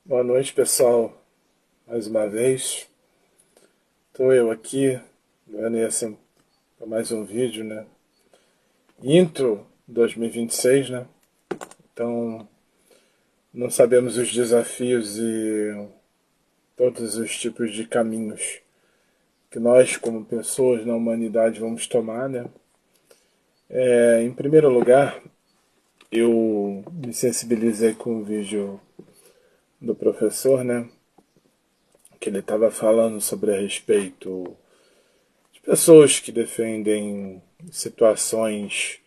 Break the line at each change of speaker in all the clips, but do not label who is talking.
Boa noite, pessoal. Mais uma vez, estou eu aqui, Vanessa, para mais um vídeo, né? Intro 2026, né? Então, não sabemos os desafios e todos os tipos de caminhos que nós, como pessoas na humanidade, vamos tomar, né? Em primeiro lugar, eu me sensibilizei com o vídeo do professor, né? Que ele estava falando sobre a respeito de pessoas que defendem situações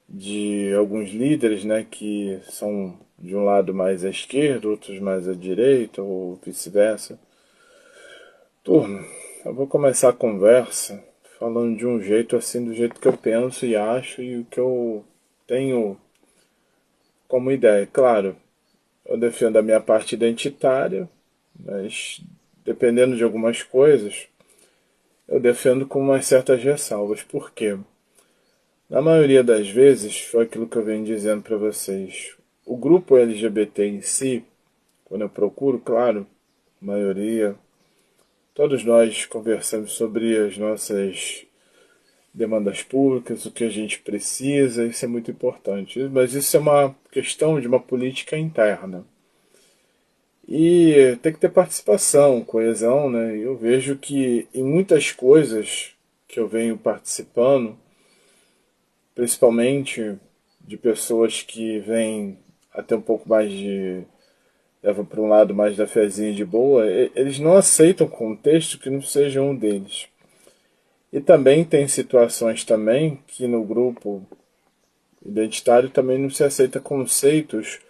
de alguns líderes, né, que são de um lado mais à esquerda, outros mais à direita, ou vice-versa. Turma, eu vou começar a conversa falando de um jeito assim, do jeito que eu penso e acho e o que eu tenho como ideia. Claro, eu defendo a minha parte identitária, mas dependendo de algumas coisas, eu defendo com umas certas ressalvas. Por quê? Na maioria das vezes, foi aquilo que eu venho dizendo para vocês. O grupo LGBT em si, quando eu procuro, claro, a maioria, todos nós conversamos sobre as nossas demandas públicas, o que a gente precisa, isso é muito importante. Mas isso é uma questão de uma política interna. E tem que ter participação, coesão, né? Eu vejo que em muitas coisas que eu venho participando, principalmente de pessoas que vêm até um pouco mais de levam para um lado mais da fezinha de boa, eles não aceitam contexto que não seja um deles. E também tem situações também que no grupo identitário também não se aceita conceitos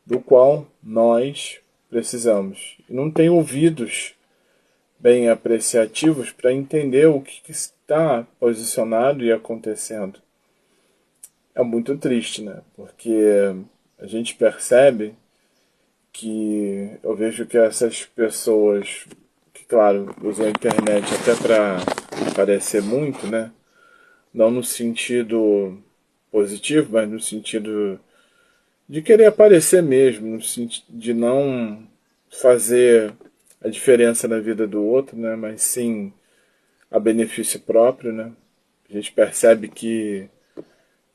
do qual nós precisamos. E não tem ouvidos bem apreciativos para entender o que está posicionado e acontecendo. É muito triste, né? Porque a gente percebe que eu vejo que essas pessoas, que claro, usam a internet até para aparecer muito, né? Não no sentido positivo, mas no sentido de querer aparecer mesmo, no sentido de não fazer a diferença na vida do outro, né? Mas sim a benefício próprio, né? A gente percebe que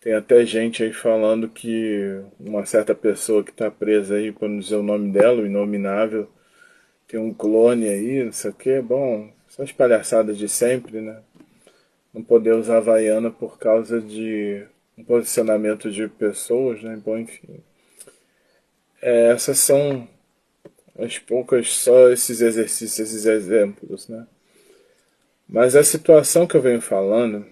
tem até gente aí falando que uma certa pessoa que está presa aí, para não dizer o nome dela, o inominável, tem um clone aí, não sei o que. Bom, são as palhaçadas de sempre, né? Não poder usar Havaiana por causa de um posicionamento de pessoas, né? Bom, enfim. Essas são as poucas, só esses exercícios, esses exemplos, né? Mas a situação que eu venho falando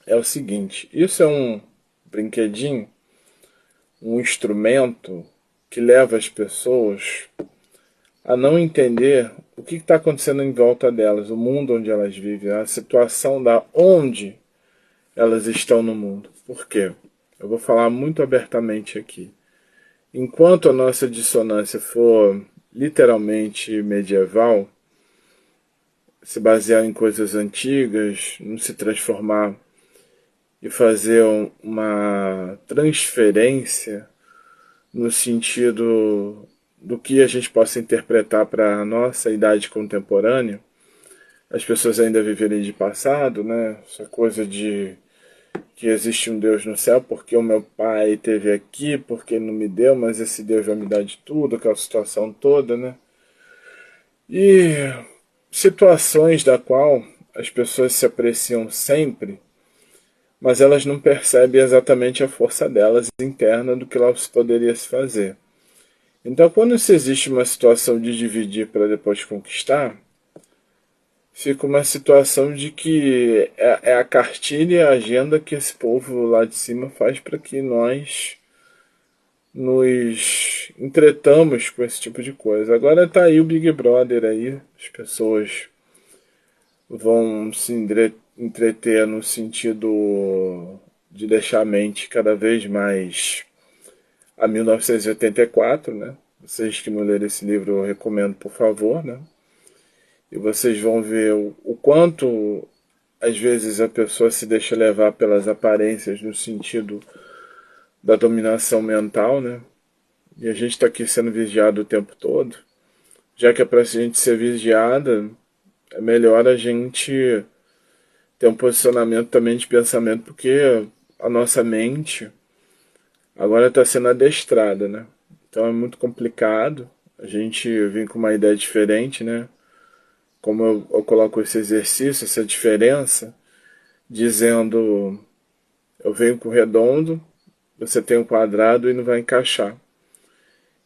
é o seguinte: isso é um brinquedinho, um instrumento que leva as pessoas a não entender o que está acontecendo em volta delas, o mundo onde elas vivem, a situação da onde elas estão no mundo. Por quê? Eu vou falar muito abertamente aqui. Enquanto a nossa dissonância for literalmente medieval, se basear em coisas antigas, não se transformar e fazer uma transferência no sentido do que a gente possa interpretar para a nossa idade contemporânea, as pessoas ainda viverem de passado, né? Essa coisa de que existe um Deus no céu porque o meu pai esteve aqui, porque ele não me deu, mas esse Deus vai me dar de tudo, aquela situação toda, né? E situações da qual as pessoas se apreciam sempre, mas elas não percebem exatamente a força delas interna do que elas poderia se fazer. Então, quando se existe uma situação de dividir para depois conquistar, fica uma situação de que é a cartilha e a agenda que esse povo lá de cima faz para que nós nos entretamos com esse tipo de coisa. Agora tá aí o Big Brother aí, as pessoas vão se entreter no sentido de deixar a mente cada vez mais a 1984, né? Vocês que não leram esse livro, eu recomendo, por favor, né? E vocês vão ver o quanto às vezes a pessoa se deixa levar pelas aparências no sentido da dominação mental, né? e a gente está aqui sendo vigiado o tempo todo, já que é para a gente ser vigiada, é melhor a gente ter um posicionamento também de pensamento, porque a nossa mente agora está sendo adestrada, né? Então é muito complicado a gente vir com uma ideia diferente, né? Como eu coloco esse exercício, essa diferença, dizendo eu venho com o redondo, você tem um quadrado e não vai encaixar.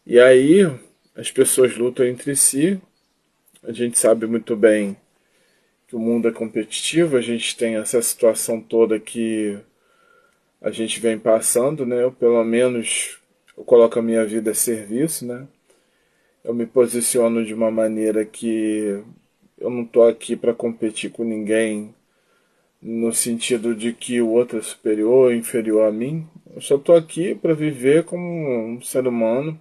E aí as pessoas lutam entre si, a gente sabe muito bem que o mundo é competitivo, a gente tem essa situação toda que a gente vem passando, né? Eu, pelo menos, eu coloco a minha vida a serviço, né? Eu me posiciono de uma maneira que eu não estou aqui para competir com ninguém no sentido de que o outro é superior ou inferior a mim. Eu só estou aqui para viver como um ser humano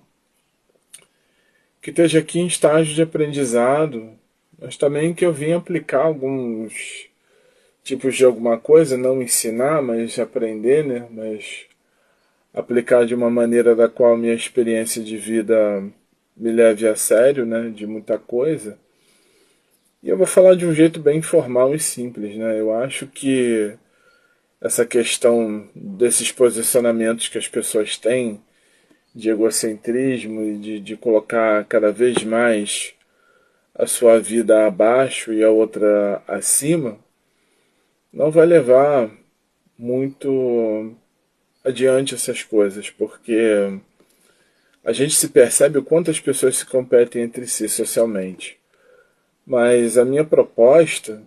que esteja aqui em estágio de aprendizado, mas também que eu vim aplicar alguns tipos de alguma coisa, não ensinar, mas aprender, né? Mas aplicar de uma maneira da qual minha experiência de vida me leve a sério, né? De muita coisa. E eu vou falar de um jeito bem informal e simples, né? Eu acho que essa questão desses posicionamentos que as pessoas têm de egocentrismo e de colocar cada vez mais a sua vida abaixo e a outra acima, não vai levar muito adiante essas coisas, porque a gente se percebe o quanto as pessoas se competem entre si socialmente. Mas a minha proposta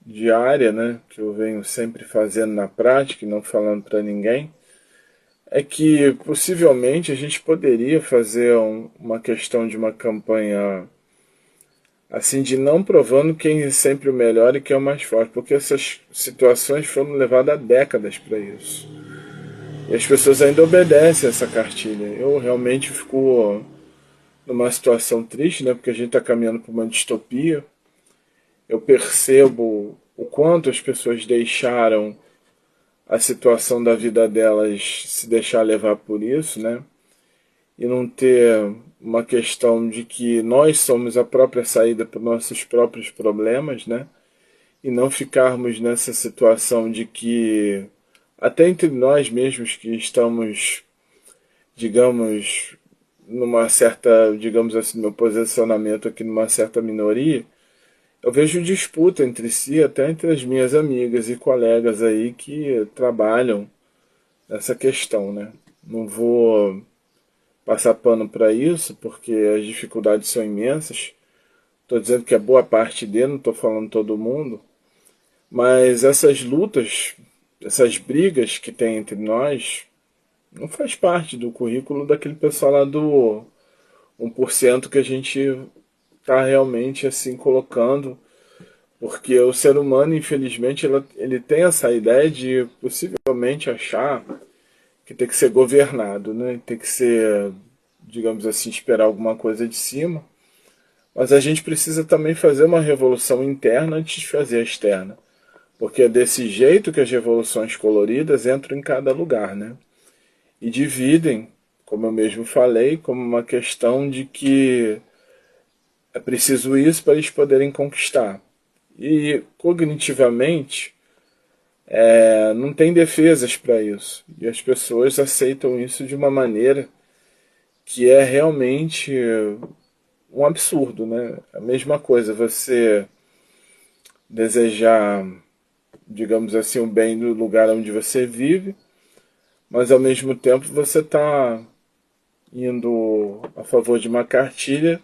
diária, né, que eu venho sempre fazendo na prática e não falando para ninguém, é que possivelmente a gente poderia fazer uma questão de uma campanha assim de não provando quem é sempre o melhor e quem é o mais forte, porque essas situações foram levadas há décadas para isso. E as pessoas ainda obedecem essa cartilha. Eu realmente fico numa situação triste, né, porque a gente está caminhando para uma distopia. Eu percebo o quanto as pessoas deixaram a situação da vida delas se deixar levar por isso, né? E não ter uma questão de que nós somos a própria saída para os nossos próprios problemas, né? E não ficarmos nessa situação de que até entre nós mesmos que estamos, digamos, numa certa, digamos assim, meu posicionamento aqui numa certa minoria, eu vejo disputa entre si, até entre as minhas amigas e colegas aí que trabalham nessa questão, né? Não vou passar pano para isso, porque as dificuldades são imensas. Estou dizendo que é boa parte dele, não estou falando todo mundo. Mas essas lutas, essas brigas que tem entre nós, não faz parte do currículo daquele pessoal lá do 1% que a gente está realmente assim colocando. Porque o ser humano, infelizmente, ele tem essa ideia de possivelmente achar que tem que ser governado, né? Tem que ser, digamos assim, esperar alguma coisa de cima. Mas a gente precisa também fazer uma revolução interna antes de fazer a externa. Porque é desse jeito que as revoluções coloridas entram em cada lugar, né? E dividem, como eu mesmo falei, como uma questão de que é preciso isso para eles poderem conquistar. E cognitivamente não tem defesas para isso. E as pessoas aceitam isso de uma maneira que é realmente um absurdo, né? A mesma coisa, você desejar, digamos assim, o bem do lugar onde você vive, mas ao mesmo tempo você está indo a favor de uma cartilha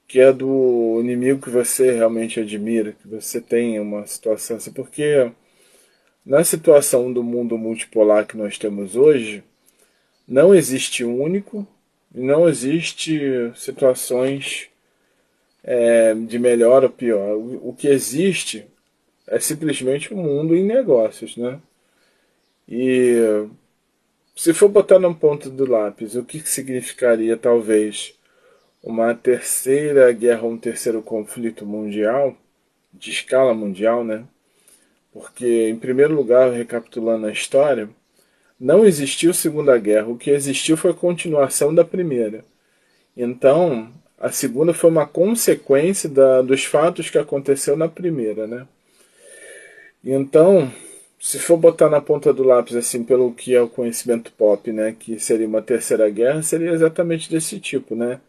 que é do inimigo que você realmente admira, que você tem uma situação assim, porque na situação do mundo multipolar que nós temos hoje, não existe único e não existe situações de melhor ou pior. O que existe é simplesmente o mundo em negócios, né? E se for botar na ponta do lápis, o que significaria talvez uma terceira guerra, um terceiro conflito mundial, de escala mundial, né? Porque, em primeiro lugar, recapitulando a história, Não existiu Segunda Guerra, o que existiu foi a continuação da Primeira. Então, a Segunda foi uma consequência dos fatos que aconteceu na Primeira, né? Então, se for botar na ponta do lápis, assim, pelo que é o conhecimento pop, né, que seria uma terceira guerra, seria exatamente desse tipo, né?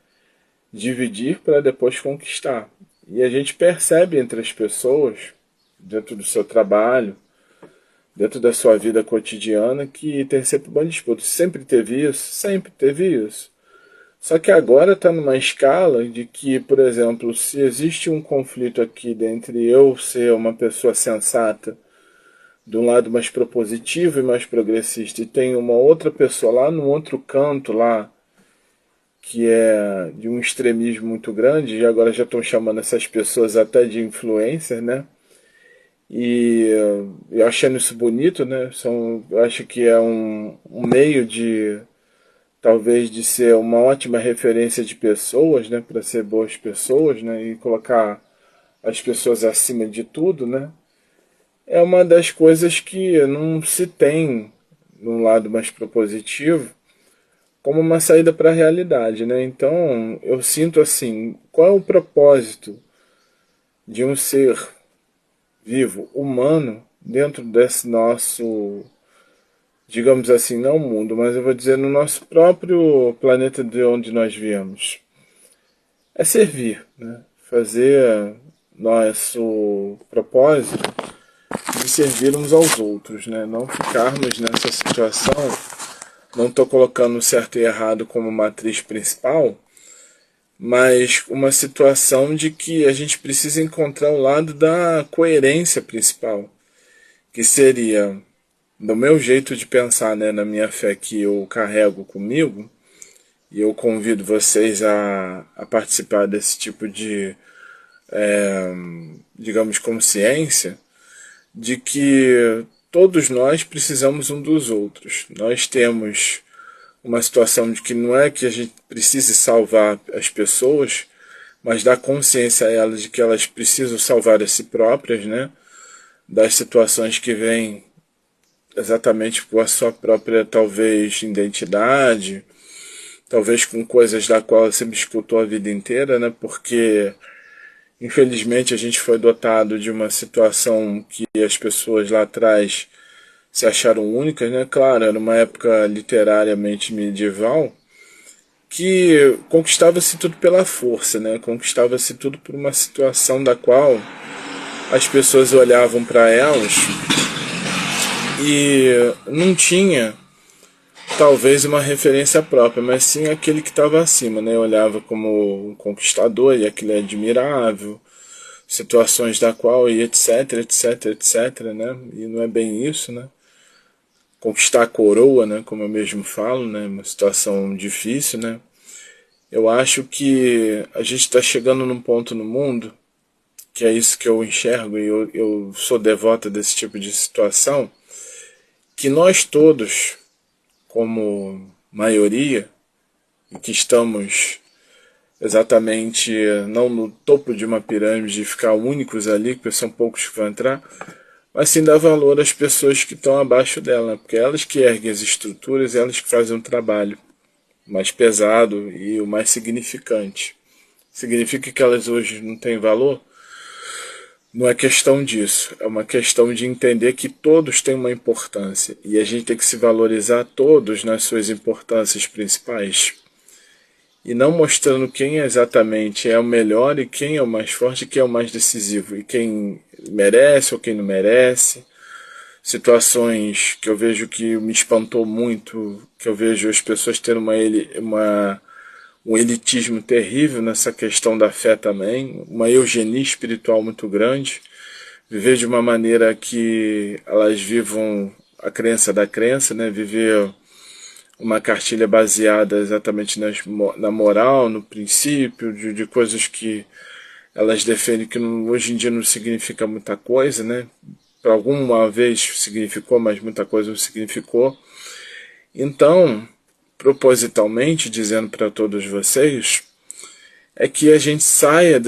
Dividir para depois conquistar. E a gente percebe entre as pessoas, dentro do seu trabalho, dentro da sua vida cotidiana, que tem sempre uma disputa. Sempre teve isso? Sempre teve isso. Só que agora está numa escala de que, por exemplo, se existe um conflito aqui entre eu ser uma pessoa sensata, de um lado mais propositivo e mais progressista, e tem uma outra pessoa lá no outro canto lá, que é de um extremismo muito grande, e agora já estão chamando essas pessoas até de influencers, né? E eu achando isso bonito, né? Eu acho que é um meio de, talvez, de ser uma ótima referência de pessoas, né? Para ser boas pessoas, né? E colocar as pessoas acima de tudo, né? É uma das coisas que não se tem, num lado mais propositivo, como uma saída para a realidade, né? Então, eu sinto assim, qual é o propósito de um ser vivo, humano, dentro desse nosso, digamos assim, não mundo, mas eu vou dizer no nosso próprio planeta de onde nós viemos? É servir, né? Fazer nosso propósito de servir uns aos outros, né? Não ficarmos nessa situação. Não estou colocando o certo e errado como matriz principal, mas uma situação de que a gente precisa encontrar o lado da coerência principal, que seria, do meu jeito de pensar, né, na minha fé que eu carrego comigo, e eu convido vocês a participar desse tipo de, digamos, consciência, de que todos nós precisamos um dos outros. Nós temos uma situação de que não é que a gente precise salvar as pessoas, mas dar consciência a elas de que elas precisam salvar a si próprias, né? Das situações que vêm exatamente com a sua própria, talvez, identidade, talvez com coisas da qual você me escutou a vida inteira, né? Porque infelizmente a gente foi dotado de uma situação que as pessoas lá atrás se acharam únicas, né? Claro, era uma época literariamente medieval que conquistava-se tudo pela força, né? Conquistava-se tudo por uma situação da qual as pessoas olhavam para elas e não tinha talvez uma referência própria, mas sim aquele que estava acima, né? Olhava como um conquistador e aquilo é admirável, situações da qual e etc, etc, etc, né? E não é bem isso, né? Conquistar a coroa, né? Como eu mesmo falo, né? Uma situação difícil, né? Eu acho que a gente está chegando num ponto no mundo, que é isso que eu enxergo, e eu sou devota desse tipo de situação, que nós todos, como maioria, e que estamos exatamente não no topo de uma pirâmide de ficar únicos ali, que são poucos que vão entrar, mas sim dar valor às pessoas que estão abaixo dela, porque elas que erguem as estruturas, elas que fazem um trabalho mais pesado e o mais significante. Significa que elas hoje não têm valor? Não é questão disso, é uma questão de entender que todos têm uma importância e a gente tem que se valorizar todos nas suas importâncias principais e não mostrando quem exatamente é o melhor e quem é o mais forte e quem é o mais decisivo e quem merece ou quem não merece. Situações que eu vejo que me espantou muito, que eu vejo as pessoas tendo um elitismo terrível nessa questão da fé também, uma eugenia espiritual muito grande, viver de uma maneira que elas vivam a crença da crença, né? Viver uma cartilha baseada exatamente na moral, no princípio, de coisas que elas defendem que hoje em dia não significa muita coisa, né? Para alguma vez significou, mas muita coisa não significou. Então, propositalmente, dizendo para todos vocês, é que a gente saia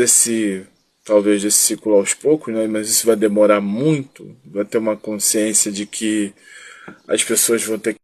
talvez desse ciclo aos poucos, né? Mas isso vai demorar muito, vai ter uma consciência de que as pessoas vão ter